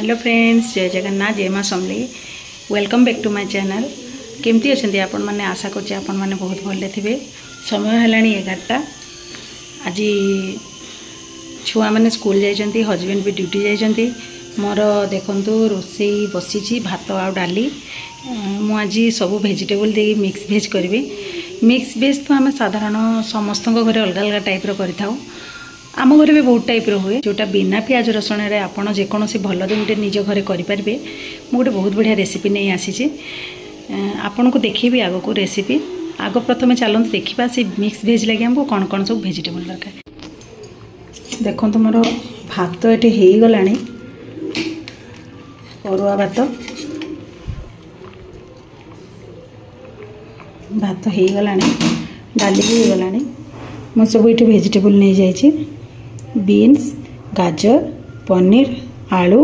Hello friends, जय जगन्नाथ, जय माँ Samali. Welcome back to my channel. केमती अच्छे आपण मैंने आशा कर आपण मैंने बहुत भले थे। समय है 11टा। आज छुआ मैंने स्कूल जाइए, हजबैंड भी ड्यूटी जाइए। मोर देखु रोसे बसी भात आ डाली। मुझे सब भेजिटेबल दे मिक्स भेज करी। मिक्स भेज तो आम साधारण समस्त घरे अलग अलग टाइप्र कर आम घर भी बहुत टाइप हुए, जोटा बिना पियाज रसुण आपड़ जेकोसी भल गोटे निज घर करेंगे। मुझे बहुत बढ़िया रेसिपी नहीं आसी आपन को देखी आग को रेसिपी। आग प्रथम चलते देखा से मिक्स भेज लगे आमको कौन कौन सब भेजिटेबल दरकार। देखो तो मोर भात ये हो गला, अरुआ भात भात हो गला, डाली भी हो गला। मैं सब ये भेजिटेबल नहीं जाइए, बीन्स, गाजर, पनीर, आलू,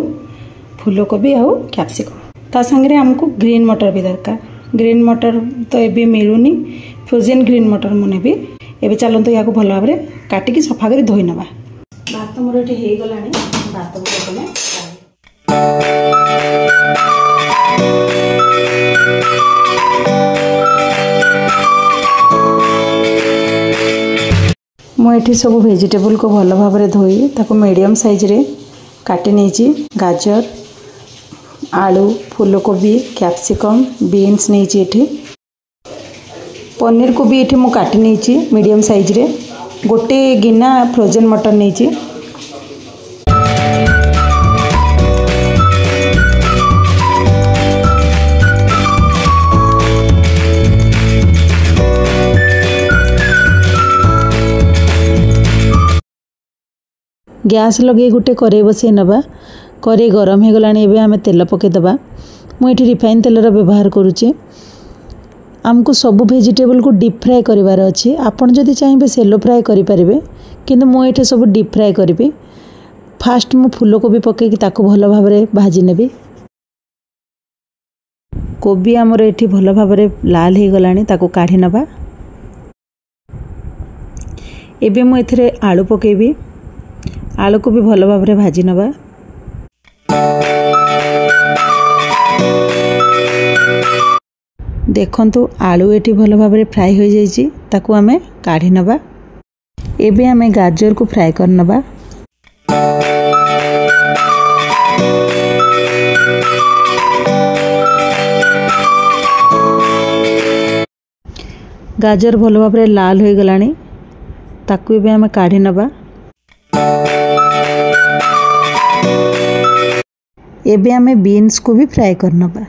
फूलकोबी आउ कैप्सिकम। ता संगे हमको ग्रीन मटर भी दरकार। ग्रीन मटर तो ये मिलूनी, फ्रोजेन ग्रीन मटर मुझे भी एवं चलते या भल भाव में काटिकी सफा कर धोई नवा। भात मोर ये हो गला, भात को मुझे सब भेजिटेबल को भल भाव में धोई ताको मीडियम साइज रे काटी नहीं। गाजर, आलू, फूलकोबी, कैप्सिकम, बीन्स नहीं। पनीर को भी ये मुझे काटी नहीं मीडियम साइज रे। गोटे गिना फ्रोजेन मटर नहीं। गैस लगे गोटे कड़े बसई नवा। कड़े गरम हो गला, आम तेल पकईदबा। मुझे रिफाइन तेलर व्यवहार करुचे। आमको सब भेजिटेबल को डीप फ्राए करार अच्छे। आपड़ जदि चाहिए सेलो फ्राए करें, किंतु मुझे सब डीप फ्राए करी। फास्ट मु फूलकोबी पकईकी ताको भल भाव में भाजी नेबी। कोबी आमर ये भल भाव में लाल हो गला, ताको काढ़ी नवा। एबे मु एथिरे आलू पकेबी। आलू को भी भल भाव में भाजी नवा। देखंतु आलू ये भल भाव में फ्राए हो जाइए, ताकू आमे काढ़ी नवा। एबे आमे गाजर को फ्राए कर नवा। गाजर भल भाव में लाल हो गला, ताकू एबे आमे काढ़ी नवा। एबे आमे बीन्स को भी फ्राए कर नवा।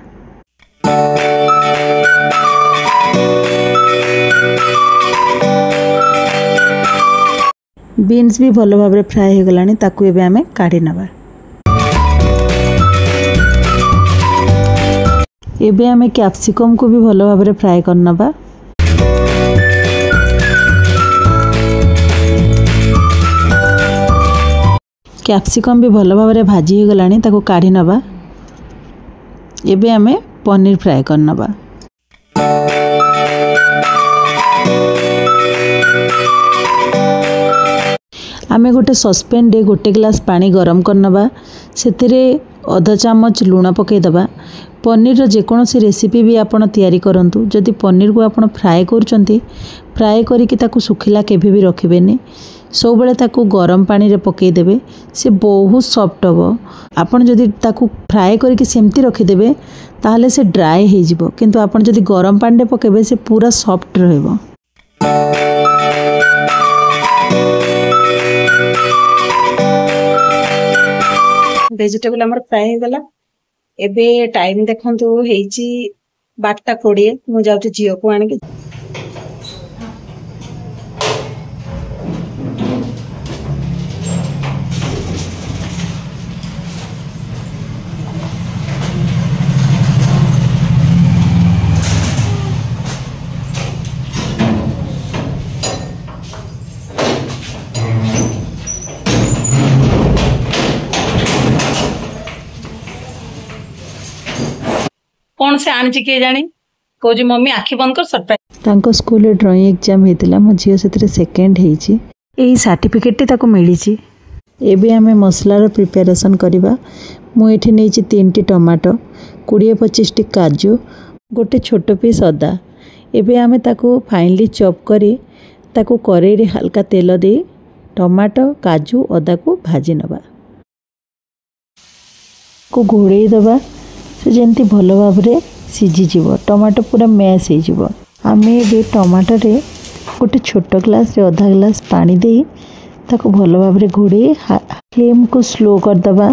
बीन्स भी भल भाव में फ्राए हो गला, ताकू एबे आमे काढ़ी नवा। एबे आमे कैप्सिकम को भी भल भाव में फ्राए कर नवा। कैप्सिकम भी भल भाव में भाजी हो गला, ताको काढ़ी नवा। एबे आमे पनीर फ्राए कर नवा। आमे गोटे सस्पेन रे गोटे ग्लास पानी गरम कर नवा। सेतिरे आधा चामच लूण पकईदबा। पनीर जेकोसी रेसिपी भी आपड़ तैयारी करंतु, जदि पनीर को आपड़ फ्राए करुचंती, फ्राए करिकी ताकू सुखिला केभी भी रखिबेनी। सब बेले ताकू गरम पानी रे पकईदेबे, से बहुत सॉफ्ट हम। आपन जदि ताकू फ्राए करिकी सेमती रखिदेबे ताहले से ड्राए हो जिवो, किंतु आपन जदि गरम पानी रे पकेबे से पूरा सॉफ्ट रहइबो। वेजिटेबल हमर फ्राए हो गला। एबे टाइम देखंतु हेची 12:20। मु जाउती जियो को आनिके। कौन से आनी किए जानी कौज मम्मी आखि बंद कर सरप्राइज। स्कूल ड्राइंग एग्जाम होता मो झील से सेकेंड होती सर्टिफिकेट मिली। एबे आमे मसलार प्रिपेरेसन करवा। मुझे नहीं 3टी टमाटो 20-25टी काजू गोटे छोट पीस अदा एबे आमे ताकू फाइनली चॉप करी ताकू करेई रे हल्का तेल दे टमाटो काजू अदा को भाजी नबा को घोड़े दबा से जेंती भलो भाव रे सीझी जीवो टमाटो पूरा मैश हो जीवो। आमे बे टमाटो रे गोटे छोट ग्लास रे आधा ग्लास पानी दे ताको भलो भाव रे घोड़े फ्लेम को स्लो कर दबा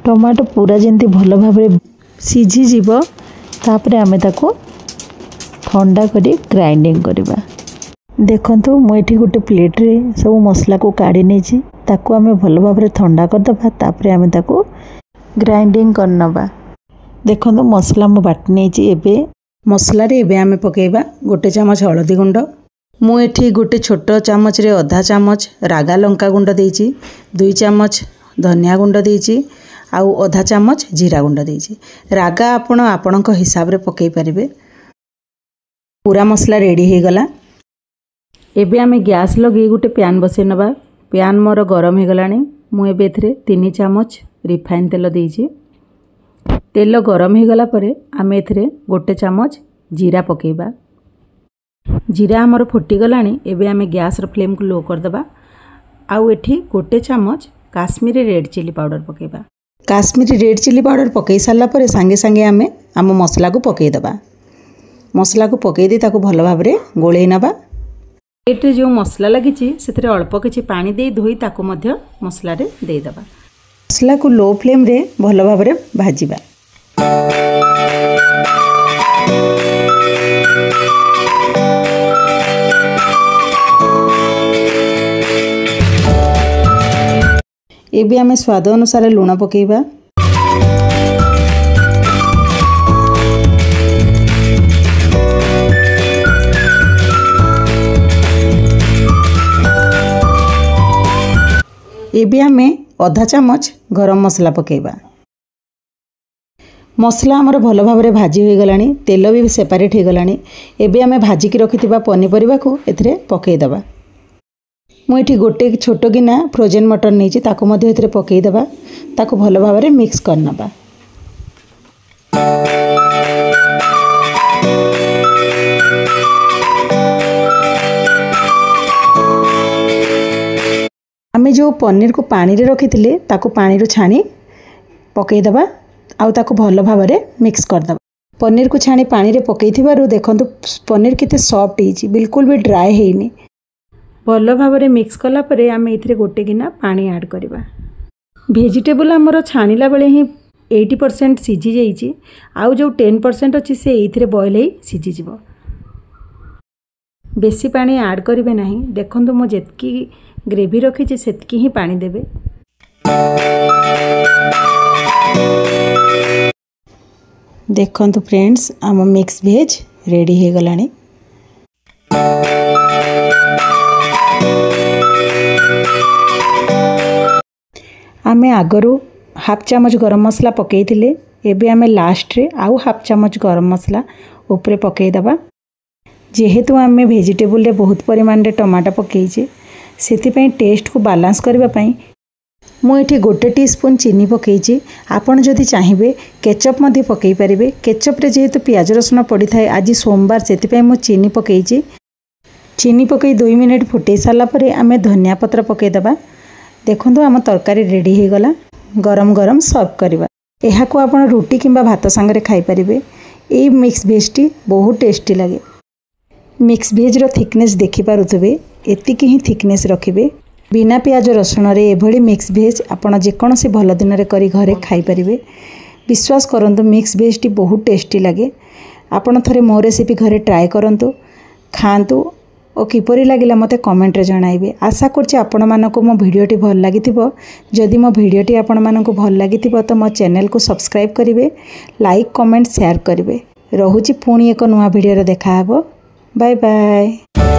टमाटो पूरा जेंती भलो भाव रे सीझी जीवो तापरे आमे ताको ठंडा करी ग्राइंडिंग करबा। देखंतु मु एठी गोटे प्लेट रे सब मसला को काढी नेची ताको आमे भलो भाव रे ठंडा कर दबा तापरे आमे ताको ग्राइंडिंग करनबा। देखंतु मसला मु बाटी नेची एबे मसला रे एबे आमे पकेइबा गोटे चामच हळदी गुंड मु एठी गोटे छोट चामच रे आधा चामच रागा लंका गुंड देइची 2 चामच धनिया गुंड देइची आउ आधा चामच जीरा गुंड देइची। रागा आपण आपणक हिसाब रे पकेइ परिबे। पूरा मसला रेडी हे गला। एबे आमे गैस लगे गोटे पैन बसै नबा। पैन मोर गरम हे गलानी मु एबे एथरे 3 चामच रिफाइन तेल देइची। तेल गरम हे गला परे आमे एथरे गोटे चामच जीरा पकेइबा। जीरा हमर फुटी गलानी एबे आमे गैस र फ्लेम को लो कर दबा। आउ एठी गोटे चामच काश्मीरी रेड चिली पाउडर पकेइबा। काश्मीरी रेड चिली पाउडर पकई सारा पर सांगे सांगे आमे आम मसला को पकई दबा। मसला को पकई दे ताको भलो भाव रे गोळेई नबा। एटे जो मसला लागिची सेथरे अल्प किछि पानी देई धोई ताको मध्य मसला रे देई दबा। मसला को लो फ्लेम रे भलो भाव रे भाजीबा। एबे आमे स्वाद अनुसार लूण पकेइबा। एबे आमे आधा चामच गरम मसला पकेइबा। मसला हमर भलो भाव रे भाजी होई गलानी तेल भी सेपरेट हो गलानी। एबे आमे भाजी की रखिथिबा पनीपरिबा को एथरे पकेइ दबा। मु एठी गोटे छोट गिना फ्रोजन मटन नेची ताको मध्ये एथरे पकेइ दबा ताको भलो भाव रे मिक्स करनबा। आमे जो पनीर को पानी रे रखिथिले ताको पानी रो छाणी पकेइ दबा आउ ताको भलो भाव रे मिक्स कर दबा। पनीर को छाणी पानी रे पकेइ थिबारु देखंतु पनीर केते सॉफ्ट हिची बिल्कुल भी ड्राई हेइनी। भलो भाव रे मिक्स कला परे आमे इथरे गोटे गिना पानी ऐड करबा। वेजिटेबल हमरो छाणीला बेले ही 80% सिझी जाइची आउ जो 10% अछि से इथरे बॉईल हे सिझी जिवो। बेसी पानी ऐड करिवे नाही। देखंतु मो जेतकी ग्रेवी रखिछि सेतकी ही पानी देबे। देखंतु फ्रेंड्स आम मिक्स वेज रेडी हे गलानी। आमे आगरू हाफ चामच गरम मसला पकई थिले एबे आमे लास्ट रे आउ हाफ चामच गरम मसला ऊपर पकई दबा। जेहेतु आमे वेजिटेबल रे बहुत परिमाण रे टमाटो पकईचे सेति पई टेस्ट को बैलेंस करबा पई मु एठी गोटे टीस्पून चीनी पकईची। आपण जदि चाहिबे केचप मध्ये पकई परिबे। केचप रे जेहेतु प्याज रसुन पड़ी थाए आज सोमवार सेति पई मु चीनी पकईची। चीनी पकई 2 मिनिट फुटई साला परे आमे धनिया पत्र पकई दबा। देखंतु आम तरकारी रेडी हे गला। गरम गरम सर्व करबा। एहा को आपण रोटी किंबा भात संगे खाई परिबे। ए मिक्स वेज टी बहुत टेस्टी लागे। मिक्स वेज रो थिकनेस देखि पारुथबे एतिकी ही थिकनेस रखिबे। बिना प्याज रसुण रे एभली मिक्स वेज आपण जेकोसी भल दिन रे करी घरे खाई परिबे। विश्वास करंतु मिक्स वेज टी बहुत टेस्टी लागे। आपण थरे मो रेसिपी घरे ट्राई करंतु खांतु और किपरि लागिला मते कमेंट रे जणाइबे। आशा करछि आपण मानको मो भिडियोटी भल लागिथिबो। जदि मो भिडियोटी आपण मानको भल लागिथिबो तो मो चैनल को सब्सक्राइब करिवे, लाइक कमेंट शेयर करिवे। रहुछि पुणी एक नुवा भिडियो रे देखा हबो। Bye bye.